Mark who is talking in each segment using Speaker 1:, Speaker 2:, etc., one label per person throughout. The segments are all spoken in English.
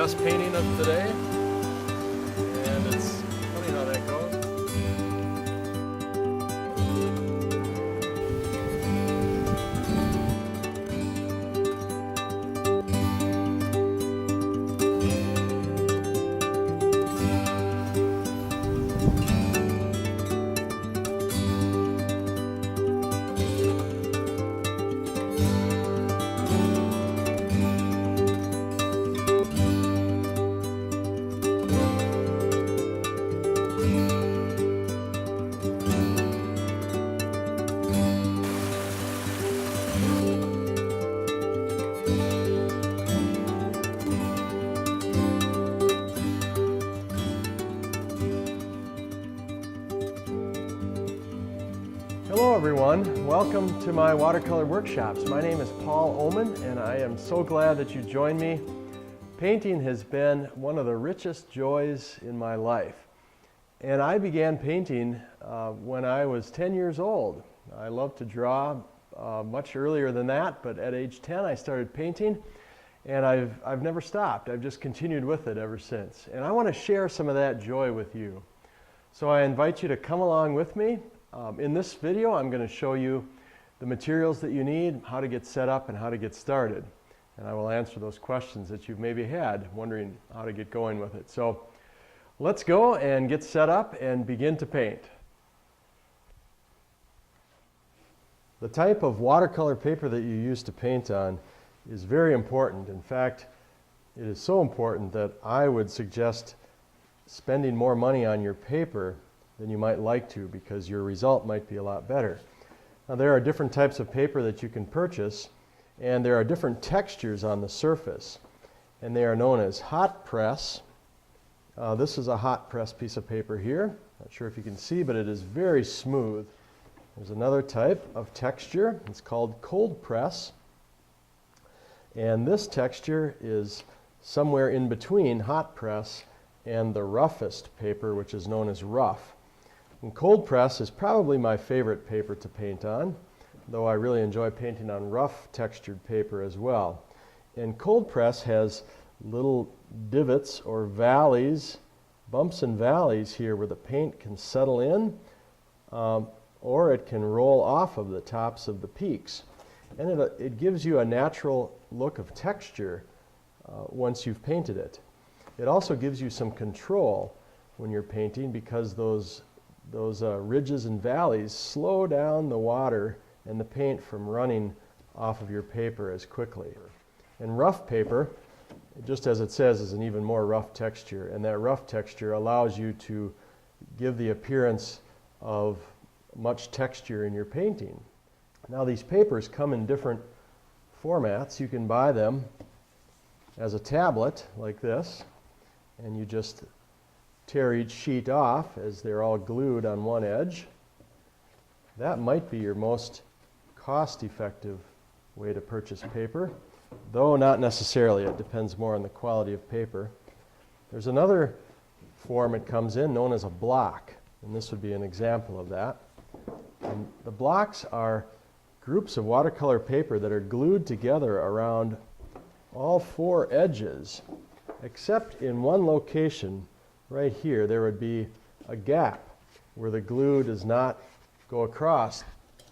Speaker 1: best painting of today, and it's funny how that goes. Hello everyone, welcome to my watercolor workshops. My name is Paul Oman and I am so glad that you joined me. Painting has been one of the richest joys in my life. And I began painting when I was 10 years old. I love to draw much earlier than that, but at age 10 I started painting and I've never stopped. I've just continued with it ever since. And I want to share some of that joy with you. So I invite you to come along with me. In this video, I'm going to show you the materials that you need, how to get set up, and how to get started. And I will answer those questions that you've maybe had, wondering how to get going with it. So let's go and get set up and begin to paint. The type of watercolor paper that you use to paint on is very important. In fact, it is so important that I would suggest spending more money on your paper than you might like to, because your result might be a lot better. Now, there are different types of paper that you can purchase, and there are different textures on the surface, and they are known as hot press. This is a hot press piece of paper here. Not sure if you can see, but it is very smooth. There's another type of texture. It's called cold press, and this texture is somewhere in between hot press and the roughest paper, which is known as rough. And cold press is probably my favorite paper to paint on, though I really enjoy painting on rough textured paper as well. And cold press has little divots or valleys, bumps and valleys here where the paint can settle in, or it can roll off of the tops of the peaks. And it gives you a natural look of texture once you've painted it. It also gives you some control when you're painting, because those ridges and valleys slow down the water and the paint from running off of your paper as quickly. And rough paper, just as it says, is an even more rough texture, and that rough texture allows you to give the appearance of much texture in your painting. Now, these papers come in different formats. You can buy them as a tablet like this, and you just tear each sheet off as they're all glued on one edge. That might be your most cost-effective way to purchase paper, though not necessarily. It depends more on the quality of paper. There's another form it comes in known as a block, and this would be an example of that. And the blocks are groups of watercolor paper that are glued together around all four edges, except in one location. Right here, there would be a gap where the glue does not go across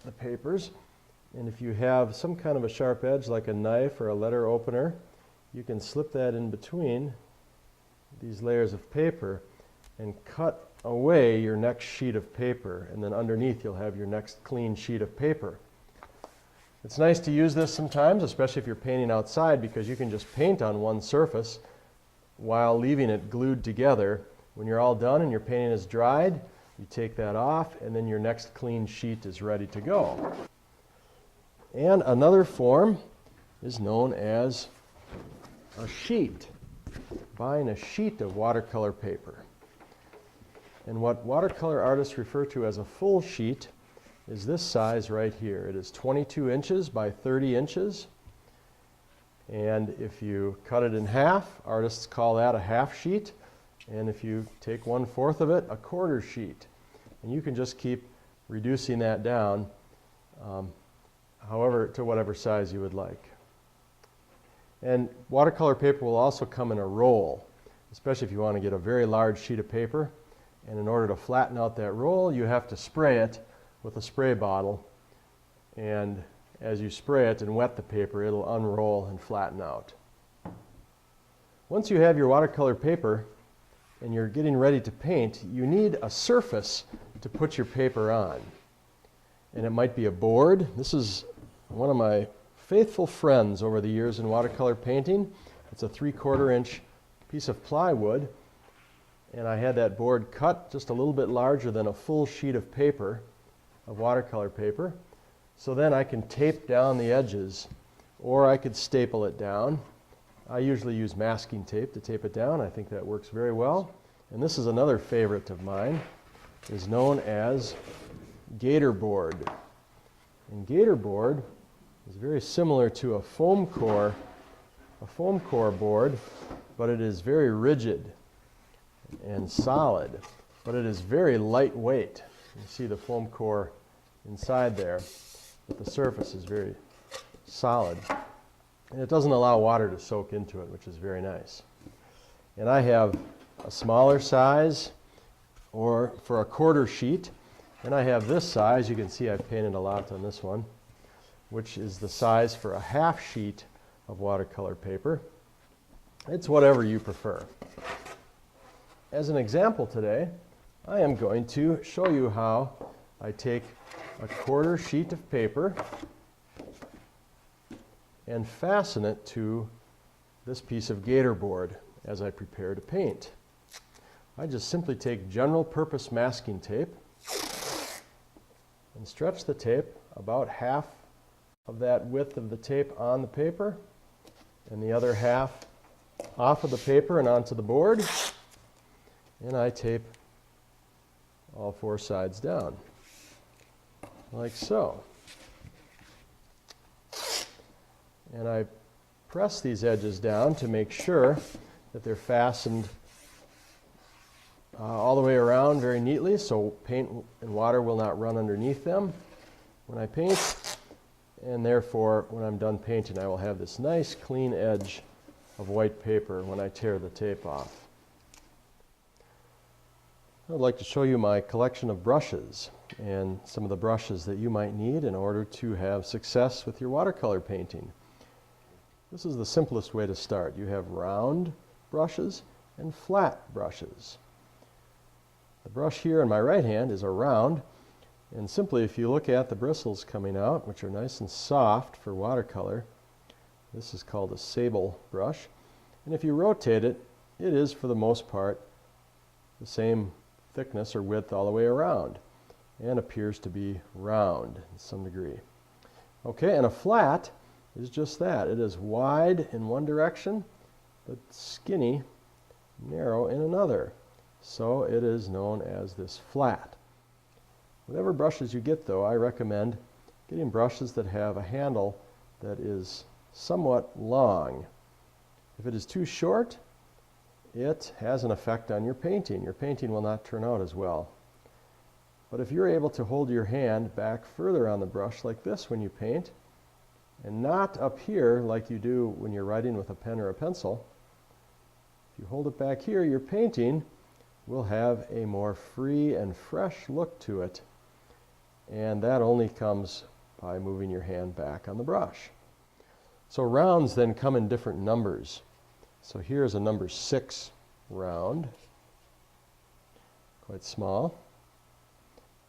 Speaker 1: the papers. And if you have some kind of a sharp edge, like a knife or a letter opener, you can slip that in between these layers of paper and cut away your next sheet of paper. And then underneath, you'll have your next clean sheet of paper. It's nice to use this sometimes, especially if you're painting outside, because you can just paint on one surface while leaving it glued together. When you're all done and your painting is dried, you take that off, and then your next clean sheet is ready to go. And another form is known as a sheet, buying a sheet of watercolor paper. And what watercolor artists refer to as a full sheet is this size right here. It is 22 inches by 30 inches. And if you cut it in half, artists call that a half sheet. And if you take 1/4 of it, a quarter sheet. And you can just keep reducing that down to whatever size you would like. And watercolor paper will also come in a roll, especially if you want to get a very large sheet of paper. And in order to flatten out that roll, you have to spray it with a spray bottle. And as you spray it and wet the paper, it'll unroll and flatten out. Once you have your watercolor paper and you're getting ready to paint, you need a surface to put your paper on. And it might be a board. This is one of my faithful friends over the years in watercolor painting. It's a 3/4 inch piece of plywood, and I had that board cut just a little bit larger than a full sheet of paper, of watercolor paper. So then I can tape down the edges, or I could staple it down. I usually use masking tape to tape it down. I think that works very well. And this is another favorite of mine. It's known as gator board. And gator board is very similar to a foam core board, but it is very rigid and solid, but it is very lightweight. You see the foam core inside there, but the surface is very solid. And it doesn't allow water to soak into it, which is very nice. And I have a smaller size, or for a 1/4 sheet, and I have this size. You can see I've painted a lot on this one, which is the size for a 1/2 sheet of watercolor paper. It's whatever you prefer. As an example today, I am going to show you how I take a 1/4 sheet of paper and fasten it to this piece of gator board as I prepare to paint. I just simply take general purpose masking tape and stretch the tape about half of that width of the tape on the paper and the other half off of the paper and onto the board, and I tape all 4 sides down like so. And I press these edges down to make sure that they're fastened all the way around very neatly, so paint and water will not run underneath them when I paint. And therefore, when I'm done painting, I will have this nice clean edge of white paper when I tear the tape off. I would like to show you my collection of brushes and some of the brushes that you might need in order to have success with your watercolor painting. This is the simplest way to start. You have round brushes and flat brushes. The brush here in my right hand is a round, and simply if you look at the bristles coming out, which are nice and soft for watercolor, this is called a sable brush, and if you rotate it, it is for the most part the same thickness or width all the way around and appears to be round in some degree. Okay, and a flat is just that. It is wide in one direction, but skinny, narrow in another. So it is known as this flat. Whatever brushes you get, though, I recommend getting brushes that have a handle that is somewhat long. If it is too short, it has an effect on your painting. Your painting will not turn out as well. But if you're able to hold your hand back further on the brush like this when you paint, and not up here like you do when you're writing with a pen or a pencil, if you hold it back here, your painting will have a more free and fresh look to it. And that only comes by moving your hand back on the brush. So rounds then come in different numbers. So here's a number 6 round, quite small.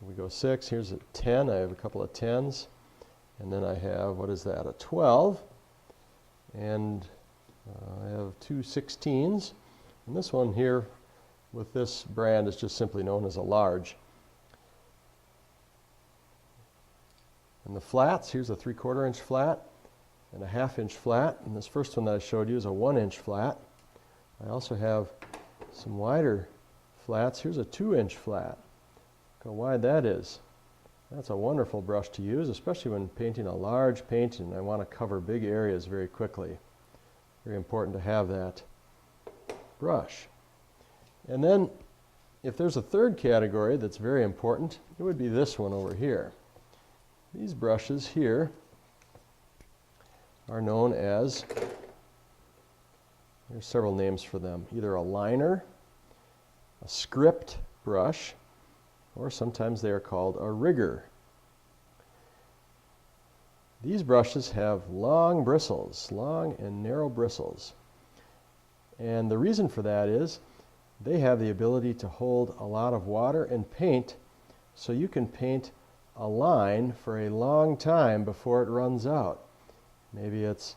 Speaker 1: We go 6, here's a 10, I have a couple of 10s, and then I have, what is that, a 12, and I have 2 16s, and this one here with this brand is just simply known as a large. And the flats, here's a 3/4 inch flat and a 1/2 inch flat, and this first one that I showed you is a 1 inch flat. I also have some wider flats. Here's a 2 inch flat. Look how wide that is. That's a wonderful brush to use, especially when painting a large painting and I want to cover big areas very quickly. Very important to have that brush. And then if there's a third category that's very important, it would be this one over here. These brushes here are known as There's several names for them. Either a liner, a script brush, or sometimes they are called a rigger. These brushes have long bristles, long and narrow bristles. And the reason for that is they have the ability to hold a lot of water and paint, so you can paint a line for a long time before it runs out. Maybe it's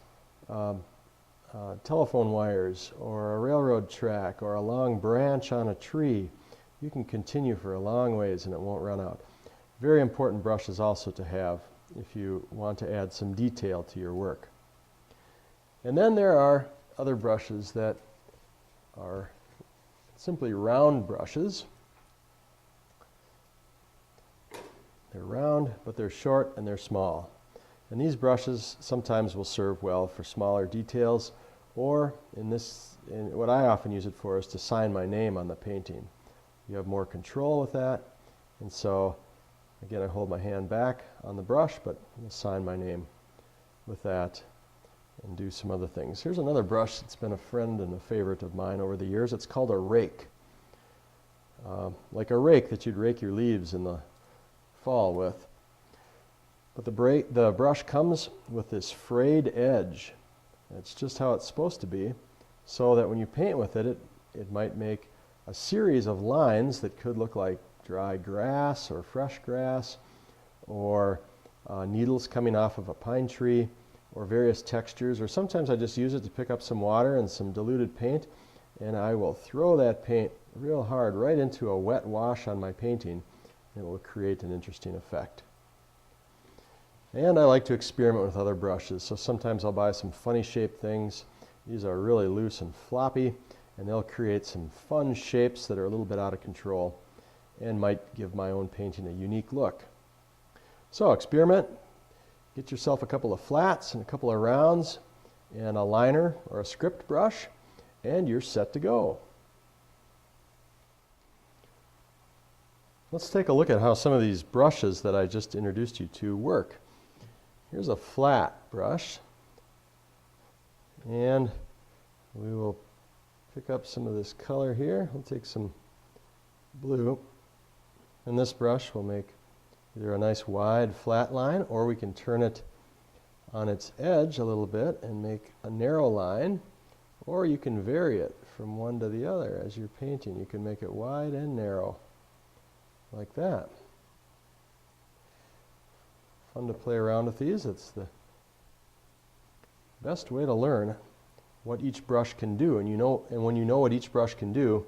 Speaker 1: telephone wires or a railroad track or a long branch on a tree. You can continue for a long ways and it won't run out. Very important brushes also to have if you want to add some detail to your work. And then there are other brushes that are simply round brushes. They're round, but they're short and they're small. And these brushes sometimes will serve well for smaller details, or what I often use it for is to sign my name on the painting. You have more control with that, and so again I hold my hand back on the brush, but I'll sign my name with that and do some other things. Here's another brush that's been a friend and a favorite of mine over the years. It's called a rake. Like a rake that you'd rake your leaves in the fall with. But the brush comes with this frayed edge. It's just how it's supposed to be, so that when you paint with it, it might make a series of lines that could look like dry grass or fresh grass, or needles coming off of a pine tree, or various textures. Or sometimes I just use it to pick up some water and some diluted paint, and I will throw that paint real hard right into a wet wash on my painting, and it will create an interesting effect. And I like to experiment with other brushes, so sometimes I'll buy some funny shaped things. These are really loose and floppy, and they'll create some fun shapes that are a little bit out of control and might give my own painting a unique look. So experiment, get yourself a couple of flats and a couple of rounds and a liner or a script brush, and you're set to go. Let's take a look at how some of these brushes that I just introduced you to work. Here's a flat brush, and we will pick up some of this color here. We'll take some blue, and this brush will make either a nice wide flat line, or we can turn it on its edge a little bit and make a narrow line, or you can vary it from one to the other as you're painting. You can make it wide and narrow like that. Fun to play around with these. It's the best way to learn what each brush can do, and when you know what each brush can do,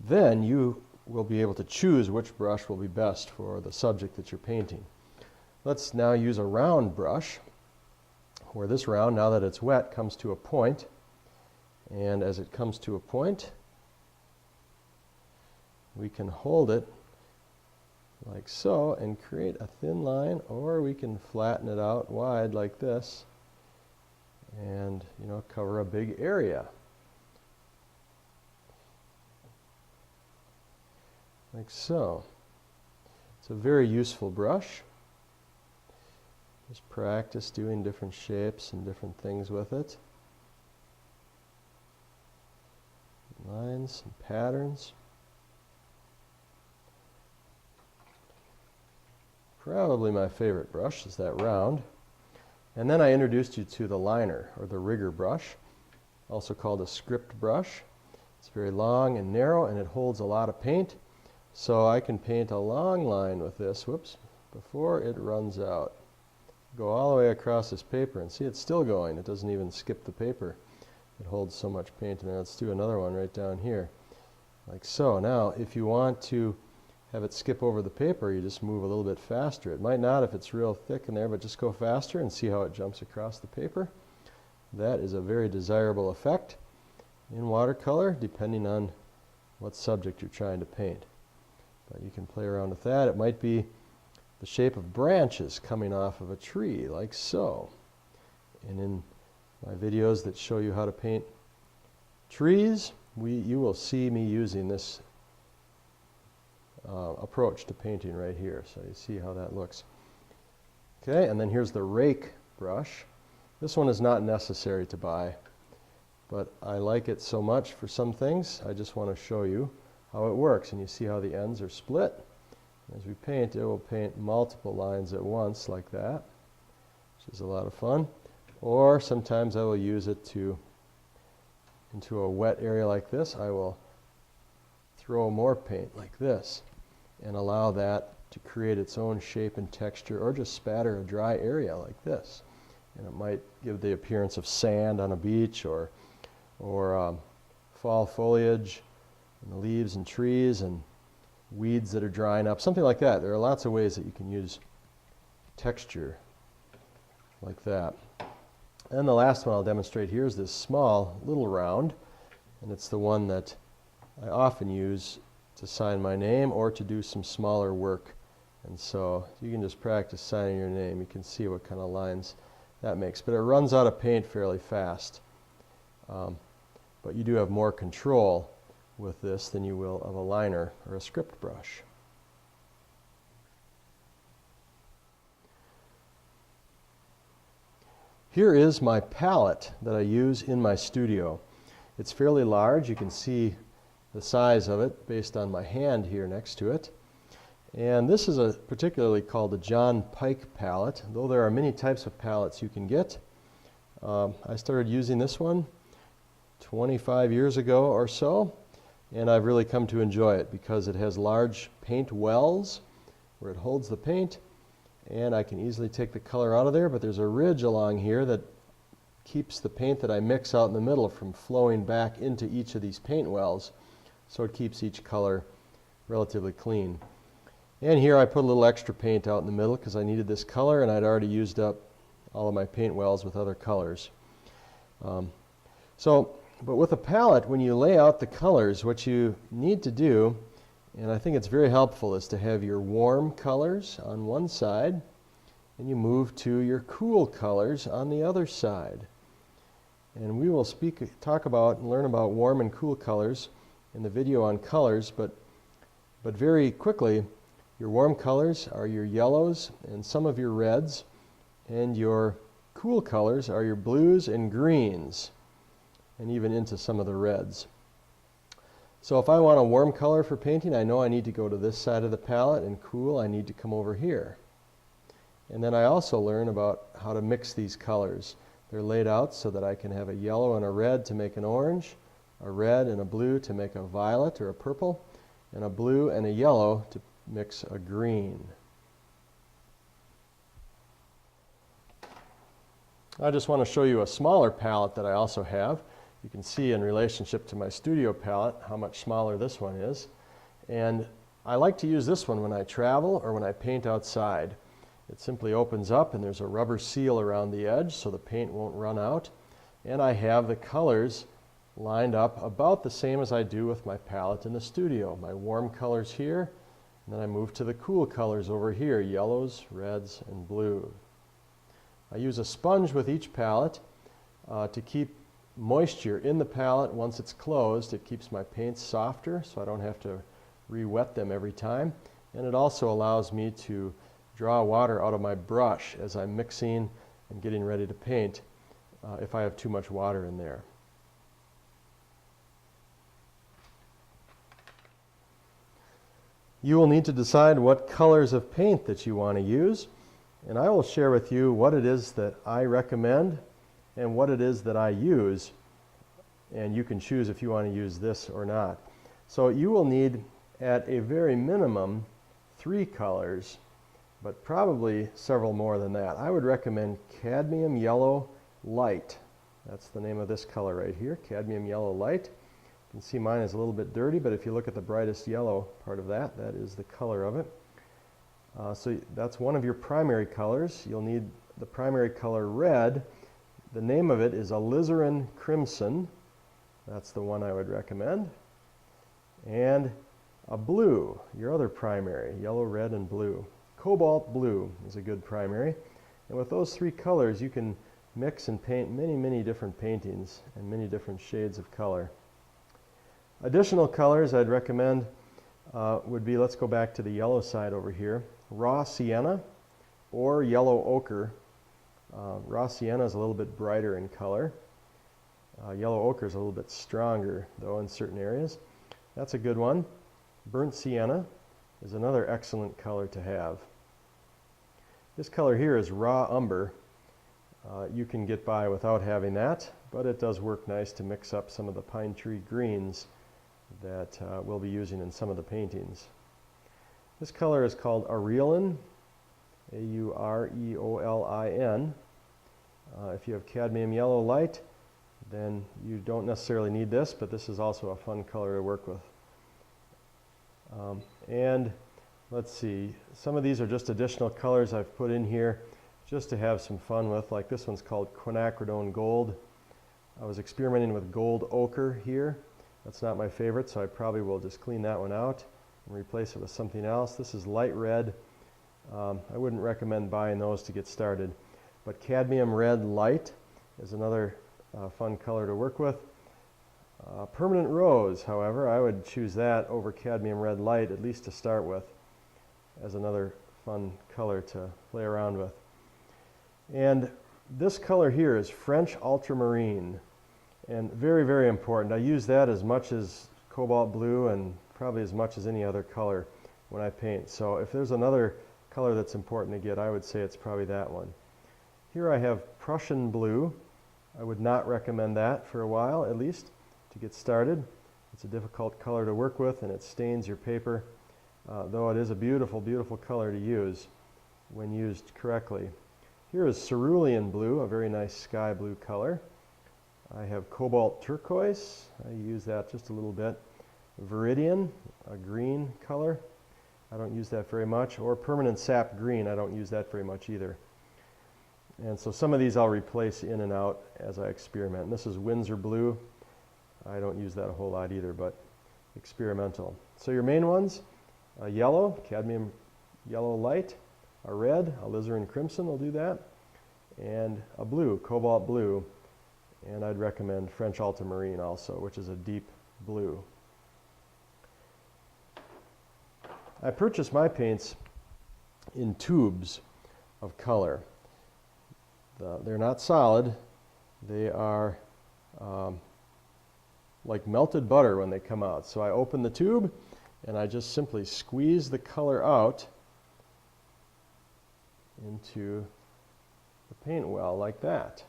Speaker 1: then you will be able to choose which brush will be best for the subject that you're painting. Let's now use a round brush, where this round, now that it's wet, comes to a point, and as it comes to a point, we can hold it like so and create a thin line, or we can flatten it out wide like this and cover a big area like so. It's a very useful brush. Just practice doing different shapes and different things with it. Lines and patterns. Probably my favorite brush is that round. And then I introduced you to the liner, or the rigger brush, also called a script brush. It's very long and narrow, and it holds a lot of paint. So I can paint a long line with this, before it runs out. Go all the way across this paper, and see, it's still going. It doesn't even skip the paper. It holds so much paint. And then let's do another one right down here, like so. Now, if you want to have it skip over the paper, you just move a little bit faster. It might not if it's real thick in there, but just go faster and see how it jumps across the paper. That is a very desirable effect in watercolor, depending on what subject you're trying to paint. But you can play around with that. It might be the shape of branches coming off of a tree, like so. And in my videos that show you how to paint trees, you will see me using this approach to painting right here. So you see how that looks. Okay, and then here's the rake brush. This one is not necessary to buy, but I like it so much for some things, I just want to show you how it works. And you see how the ends are split. As we paint, it will paint multiple lines at once like that, which is a lot of fun. Or sometimes I will use it into a wet area like this. I will throw more paint like this and allow that to create its own shape and texture, or just spatter a dry area like this. And it might give the appearance of sand on a beach, or fall foliage and the leaves and trees and weeds that are drying up, something like that. There are lots of ways that you can use texture like that. And the last one I'll demonstrate here is this small little round, and it's the one that I often use to sign my name or to do some smaller work. And so you can just practice signing your name. You can see what kind of lines that makes. But it runs out of paint fairly fast. But you do have more control with this than you will of a liner or a script brush. Here is my palette that I use in my studio. It's fairly large. You can see the size of it based on my hand here next to it. And this is particularly called a John Pike palette, though there are many types of palettes you can get. I started using this one 25 years ago or so, and I've really come to enjoy it because it has large paint wells where it holds the paint, and I can easily take the color out of there, but there's a ridge along here that keeps the paint that I mix out in the middle from flowing back into each of these paint wells, so it keeps each color relatively clean. And here I put a little extra paint out in the middle because I needed this color, and I'd already used up all of my paint wells with other colors. But with a palette, when you lay out the colors, what you need to do, and I think it's very helpful, is to have your warm colors on one side, and you move to your cool colors on the other side. And we will talk about and learn about warm and cool colors in the video on colors, but very quickly, your warm colors are your yellows and some of your reds, and your cool colors are your blues and greens, and even into some of the reds. So if I want a warm color for painting, I know I need to go to this side of the palette, and cool, I need to come over here. And then I also learn about how to mix these colors. They're laid out so that I can have a yellow and a red to make an orange, a red and a blue to make a violet or a purple, and a blue and a yellow to mix a green. I just want to show you a smaller palette that I also have. You can see in relationship to my studio palette how much smaller this one is. And I like to use this one when I travel or when I paint outside. It simply opens up and there's a rubber seal around the edge so the paint won't run out. And I have the colors lined up about the same as I do with my palette in the studio. My warm colors here, and then I move to the cool colors over here, yellows, reds, and blue. I use a sponge with each palette to keep moisture in the palette. Once it's closed, it keeps my paints softer so I don't have to re-wet them every time. And it also allows me to draw water out of my brush as I'm mixing and getting ready to paint if I have too much water in there. You will need to decide what colors of paint that you want to use, and I will share with you what it is that I recommend and what it is that I use, and you can choose if you want to use this or not. So you will need, at a very minimum, 3 colors, but probably several more than that. I would recommend cadmium yellow light. That's the name of this color right here, cadmium yellow light. You can see mine is a little bit dirty, but if you look at the brightest yellow part of that, that is the color of it. So that's one of your primary colors. You'll need the primary color red. The name of it is alizarin crimson. That's the one I would recommend. And a blue, your other primary, yellow, red, and blue. Cobalt blue is a good primary. And with those 3 colors, you can mix and paint many, many different paintings and many different shades of color. Additional colors I'd recommend would be, let's go back to the yellow side over here, raw sienna or yellow ochre. Raw sienna is a little bit brighter in color. Yellow ochre is a little bit stronger though in certain areas. That's a good one. Burnt sienna is another excellent color to have. This color here is raw umber. You can get by without having that, but it does work nice to mix up some of the pine tree greens that we'll be using in some of the paintings. This color is called Aureolin, A-U-R-E-O-L-I-N. If you have cadmium yellow light, then you don't necessarily need this, but this is also a fun color to work with. And let's see, some of these are just additional colors I've put in here just to have some fun with, like this one's called Quinacridone Gold. I was experimenting with gold ochre here. That's not my favorite, so I probably will just clean that one out and replace it with something else. This is light red. I wouldn't recommend buying those to get started, but cadmium red light is another fun color to work with. Permanent rose, however, I would choose that over cadmium red light, at least to start with, as another fun color to play around with. And this color here is French ultramarine, and very, very important. I use that as much as cobalt blue and probably as much as any other color when I paint. So if there's another color that's important to get, I would say it's probably that one. Here I have Prussian blue. I would not recommend that for a while, at least, to get started. It's a difficult color to work with and it stains your paper, though it is a beautiful, beautiful color to use when used correctly. Here is cerulean blue, a very nice sky blue color. I have cobalt turquoise. I use that just a little bit. Viridian, a green color. I don't use that very much. Or permanent sap green. I don't use that very much either. And so some of these I'll replace in and out as I experiment. And this is Windsor blue. I don't use that a whole lot either, but experimental. So your main ones, a yellow, cadmium yellow light, a red, alizarin crimson will do that, and a blue, cobalt blue. And I'd recommend French ultramarine also, which is a deep blue. I purchase my paints in tubes of color. They're not solid. They are like melted butter when they come out. So I open the tube and I just simply squeeze the color out into the paint well like that.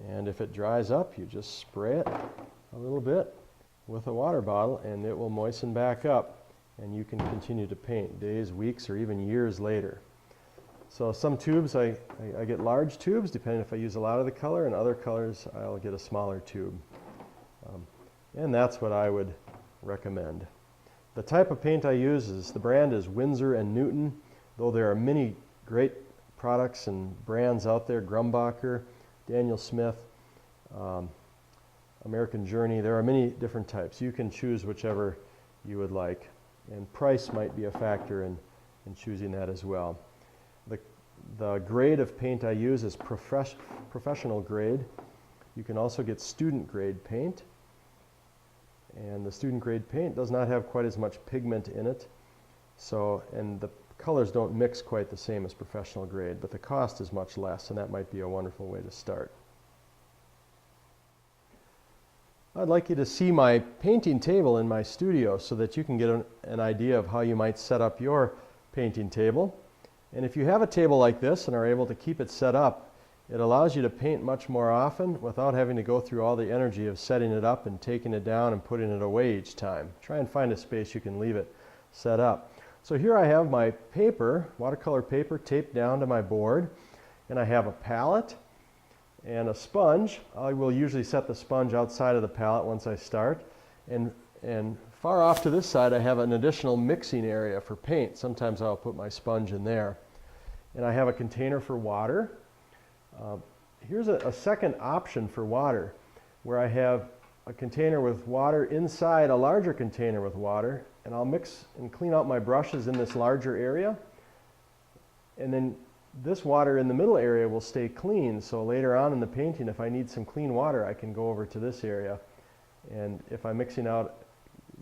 Speaker 1: And if it dries up, you just spray it a little bit with a water bottle and it will moisten back up and you can continue to paint days, weeks, or even years later. So some tubes, I get large tubes depending if I use a lot of the color, and other colors I'll get a smaller tube. And that's what I would recommend. The type of paint I use is, the brand is Winsor & Newton, though there are many great products and brands out there, Grumbacher, Daniel Smith, American Journey. There are many different types. You can choose whichever you would like, and price might be a factor in choosing that as well. The grade of paint I use is professional grade. You can also get student grade paint, and the student grade paint does not have quite as much pigment in it, so, and the colors don't mix quite the same as professional grade, but the cost is much less, and that might be a wonderful way to start. I'd like you to see my painting table in my studio so that you can get an idea of how you might set up your painting table. And if you have a table like this and are able to keep it set up, it allows you to paint much more often without having to go through all the energy of setting it up and taking it down and putting it away each time. Try and find a space you can leave it set up. So here I have my paper, watercolor paper, taped down to my board, and I have a palette and a sponge. I will usually set the sponge outside of the palette once I start, and far off to this side I have an additional mixing area for paint. Sometimes I'll put my sponge in there. And I have a container for water. Here's a second option for water, where I have a container with water inside a larger container with water, and I'll mix and clean out my brushes in this larger area. And then this water in the middle area will stay clean, so later on in the painting, if I need some clean water, I can go over to this area. And if I'm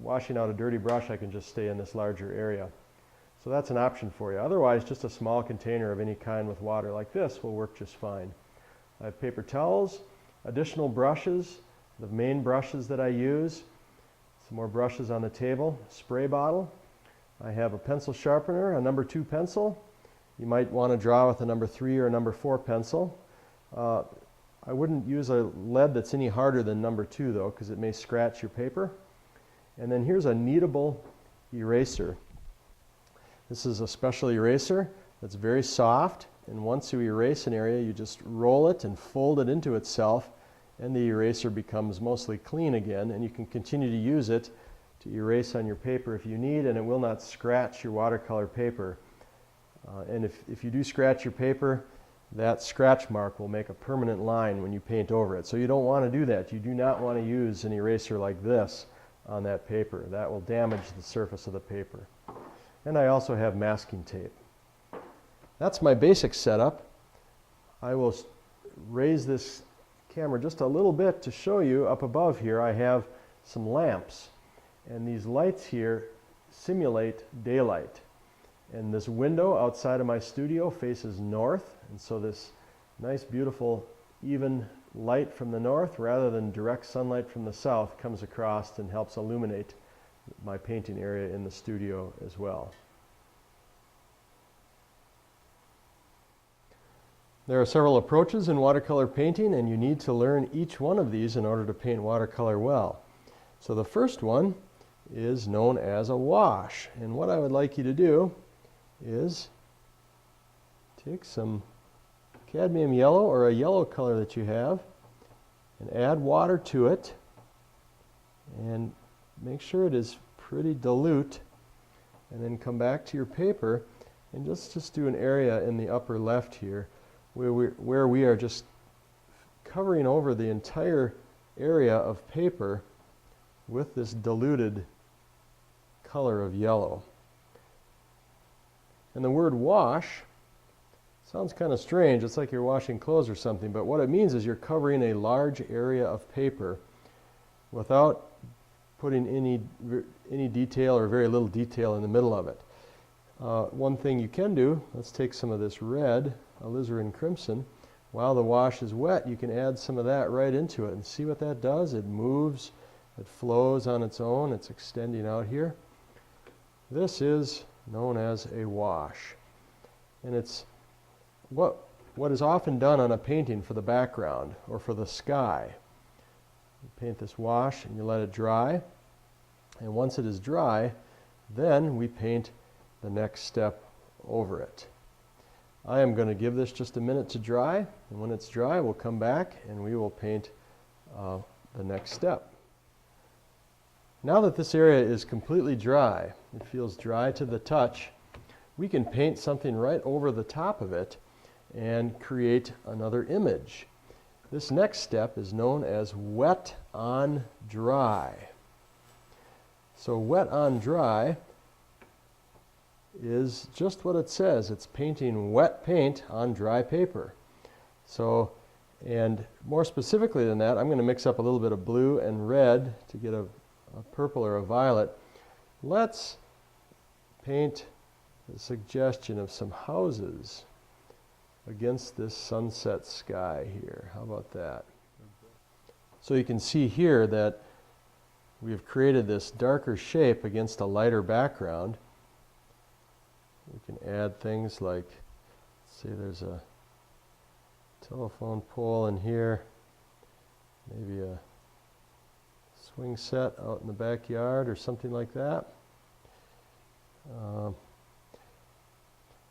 Speaker 1: washing out a dirty brush, I can just stay in this larger area. So that's an option for you. Otherwise, just a small container of any kind with water like this will work just fine. I have paper towels, additional brushes, the main brushes that I use, some more brushes on the table, spray bottle. I have a pencil sharpener, a number 2 pencil. You might want to draw with a number 3 or a number 4 pencil. I wouldn't use a lead that's any harder than number 2 though, because it may scratch your paper. And then here's a kneadable eraser. This is a special eraser that's very soft, and once you erase an area, you just roll it and fold it into itself, and the eraser becomes mostly clean again, and you can continue to use it to erase on your paper if you need, and it will not scratch your watercolor paper. And if you do scratch your paper, that scratch mark will make a permanent line when you paint over it. So you don't want to do that. You do not want to use an eraser like this on that paper. That will damage the surface of the paper. And I also have masking tape. That's my basic setup. I will raise this camera just a little bit to show you. Up above here I have some lamps, and these lights here simulate daylight. And this window outside of my studio faces north, and so this nice, beautiful, even light from the north rather than direct sunlight from the south comes across and helps illuminate my painting area in the studio as well. There are several approaches in watercolor painting, and you need to learn each one of these in order to paint watercolor well. So the first one is known as a wash, and what I would like you to do is take some cadmium yellow or a yellow color that you have and add water to it, and make sure it is pretty dilute, and then come back to your paper and just do an area in the upper left here where we are just covering over the entire area of paper with this diluted color of yellow. And the word wash sounds kind of strange. It's like you're washing clothes or something, but what it means is you're covering a large area of paper without putting any detail or very little detail in the middle of it. One thing you can do, let's take some of this red, alizarin crimson. While the wash is wet, you can add some of that right into it and see what that does. It moves, it flows on its own, it's extending out here. This is known as a wash, and it's what is often done on a painting for the background or for the sky. You paint this wash and you let it dry, and once it is dry, then we paint the next step over it. I am going to give this just a minute to dry, and when it's dry we'll come back and we will paint the next step. Now that this area is completely dry, it feels dry to the touch, we can paint something right over the top of it and create another image. This next step is known as wet on dry. So wet on dry is just what it says. It's painting wet paint on dry paper. So, and more specifically than that, I'm going to mix up a little bit of blue and red to get a purple or a violet. Let's paint a suggestion of some houses against this sunset sky here. How about that? So you can see here that we've created this darker shape against a lighter background. We can add things like, let's say there's a telephone pole in here, maybe a swing set out in the backyard or something like that.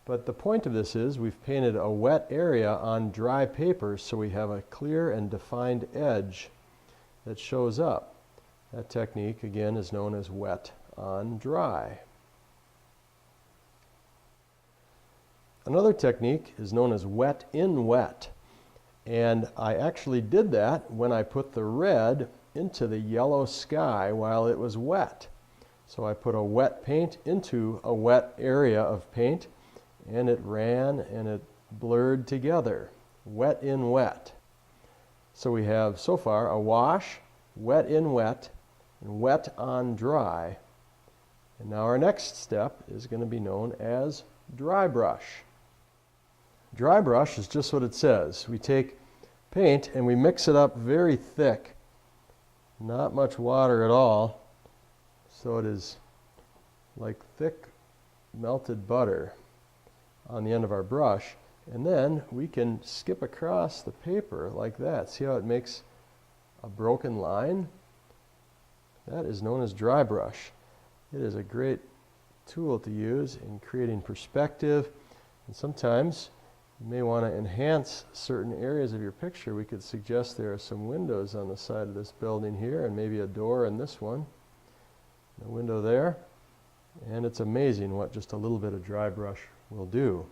Speaker 1: But the point of this is we've painted a wet area on dry paper, so we have a clear and defined edge that shows up. That technique, again, is known as wet on dry. Another technique is known as wet in wet, and I actually did that when I put the red into the yellow sky while it was wet. So I put a wet paint into a wet area of paint, and it ran and it blurred together. Wet in wet. So we have so far a wash, wet in wet, and wet on dry. And now our next step is going to be known as dry brush. Dry brush is just what it says. We take paint and we mix it up very thick, not much water at all, so it is like thick melted butter on the end of our brush, and then we can skip across the paper like that. See how it makes a broken line? That is known as dry brush. It is a great tool to use in creating perspective, and sometimes you may want to enhance certain areas of your picture. We could suggest there are some windows on the side of this building here, and maybe a door in this one, a window there, and it's amazing what just a little bit of dry brush will do.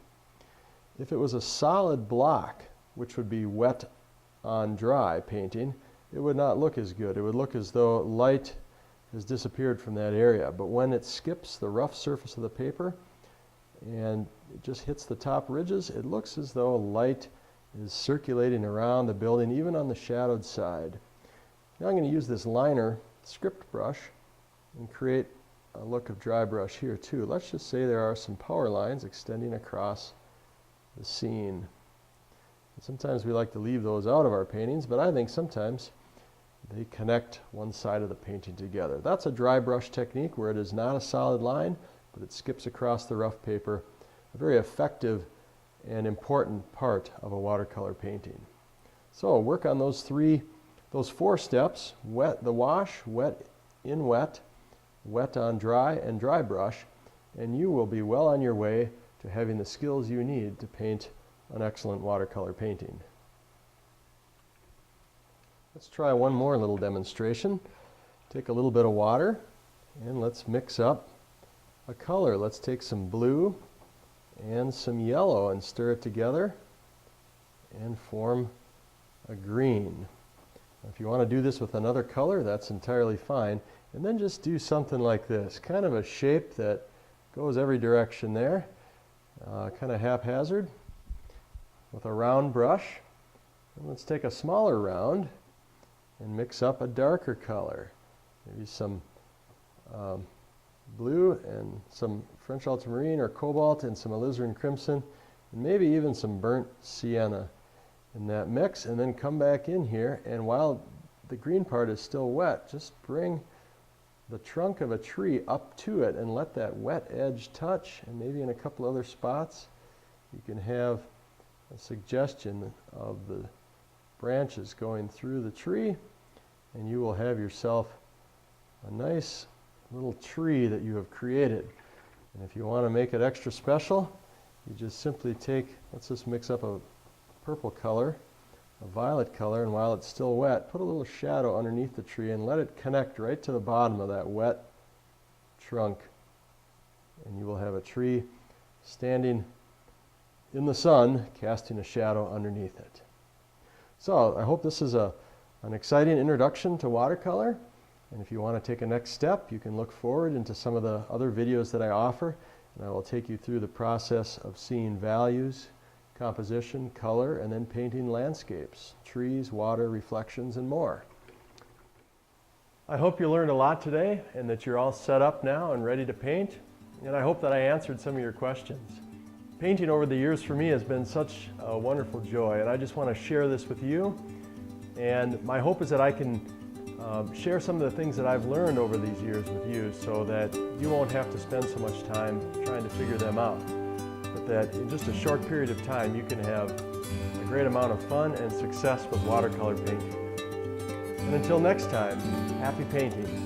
Speaker 1: If it was a solid block, which would be wet on dry painting, it would not look as good. It would look as though light has disappeared from that area. But when it skips the rough surface of the paper and it just hits the top ridges, it looks as though light is circulating around the building, even on the shadowed side. Now I'm going to use this liner script brush and create a look of dry brush here too. Let's just say there are some power lines extending across the scene. And sometimes we like to leave those out of our paintings, but I think sometimes they connect one side of the painting together. That's a dry brush technique where it is not a solid line, but it skips across the rough paper. A very effective and important part of a watercolor painting. So work on those four steps: wet the wash, wet in wet, wet on dry, and dry brush, and you will be well on your way to having the skills you need to paint an excellent watercolor painting. Let's try one more little demonstration. Take a little bit of water and let's mix up a color. Let's take some blue and some yellow and stir it together and form a green. If you want to do this with another color, that's entirely fine. And then just do something like this, kind of a shape that goes every direction there, kind of haphazard with a round brush. And let's take a smaller round and mix up a darker color, maybe some blue and some French ultramarine or cobalt and some alizarin crimson, and maybe even some burnt sienna in that mix. And then come back in here, and while the green part is still wet, just bring the trunk of a tree up to it and let that wet edge touch, and maybe in a couple other spots you can have a suggestion of the branches going through the tree, and you will have yourself a nice little tree that you have created. And if you want to make it extra special, you just simply take, let's just mix up a purple color, a violet color, and while it's still wet, put a little shadow underneath the tree and let it connect right to the bottom of that wet trunk, and you will have a tree standing in the sun, casting a shadow underneath it. So I hope this is an exciting introduction to watercolor, and if you want to take a next step, you can look forward into some of the other videos that I offer, and I will take you through the process of seeing values, composition, color, and then painting landscapes, trees, water, reflections, and more. I hope you learned a lot today and that you're all set up now and ready to paint, and I hope that I answered some of your questions. Painting over the years for me has been such a wonderful joy, and I just want to share this with you, and my hope is that I can share some of the things that I've learned over these years with you so that you won't have to spend so much time trying to figure them out, but that in just a short period of time you can have a great amount of fun and success with watercolor painting. And until next time, happy painting.